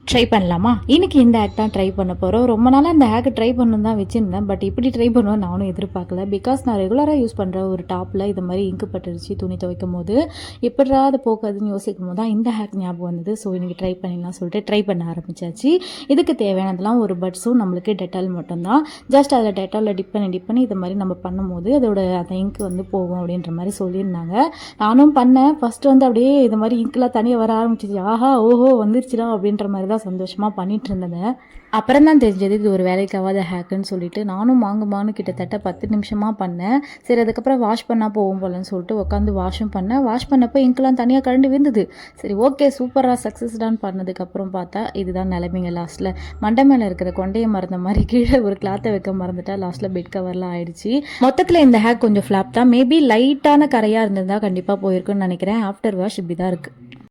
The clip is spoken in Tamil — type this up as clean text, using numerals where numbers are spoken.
ட்ரை பண்ணலாமா? இன்னைக்கு இந்த ஹேக் தான் ட்ரை பண்ண போகிறோம். ரொம்ப நாளாக இந்த ஹேக் ட்ரை பண்ணணும் தான் வச்சுருந்தேன். பட் இப்படி ட்ரை பண்ணுவேன் நானும் எதிர்பார்க்கல. பிகாஸ் நான் ரெகுலராக யூஸ் பண்ணுற ஒரு டாப்பில் இது மாதிரி இங்கு பட்டுருச்சு துணி துவைக்கும் போது. எப்படா அது போக்காதுன்னு யோசிக்கும் போது தான் இந்த ஹேக் ஞாபகம் வந்தது. ஸோ இன்றைக்கி ட்ரை பண்ணிடலாம் சொல்லிட்டு ட்ரை பண்ண ஆரம்பிச்சாச்சு. இதுக்கு தேவையானதெல்லாம் ஒரு பட்ஸும் நம்மளுக்கு டெட்டால் மட்டும்தான். ஜஸ்ட் அதில் டெட்டாலில் டிப் பண்ணி இது மாதிரி நம்ம பண்ணும்போது அதோட அந்த இங்க் வந்து போகும் அப்படின்ற மாதிரி சொல்லியிருந்தாங்க. நானும் பண்ணேன். ஃபஸ்ட்டு வந்து அப்படியே இது மாதிரி இங்க்லாம் தனியாக வர ஆரம்பிச்சிச்சு. ஆஹா ஓஹோ வந்துருச்சுடா அப்படின்ற மாதிரி தான் சந்தோஷமாக பண்ணிட்டு இருந்தேன். அப்புறம் தான் தெரிஞ்சது இது ஒரு வேலைக்காகாத ஹேக்குன்னு சொல்லிட்டு நானும் வாங்குமான்னு கிட்டத்தட்ட 10 நிமிஷமாக பண்ணேன். சரி அதுக்கப்புறம் வாஷ் பண்ணால் போகும் போலன்னு சொல்லிட்டு உட்காந்து வாஷும் பண்ணேன். வாஷ் பண்ணப்போ இங்கெல்லாம் தனியாக கரண்டு விழுந்தது. சரி ஓகே சூப்பராக சக்ஸஸ்டான்னு பண்ணதுக்கப்புறம் பார்த்தா இதுதான் நிலைமைங்க. லாஸ்ட்டில் மண்டை மேலே இருக்கிற கொண்டையை மறந்த மாதிரி கீழே ஒரு கிளாத்தை வைக்க மறந்துட்டா லாஸ்ட்டில் பெட் கவர்லாம் ஆயிடுச்சு. மொத்தத்தில் இந்த ஹேக் கொஞ்சம் ஃப்ளாப் தான். மேபி லைட்டான கரையாக இருந்திருந்தால் கண்டிப்பாக போயிருக்குன்னு நினைக்கிறேன். ஆஃப்டர் வாஷ் இப்படி தான் இருக்குது.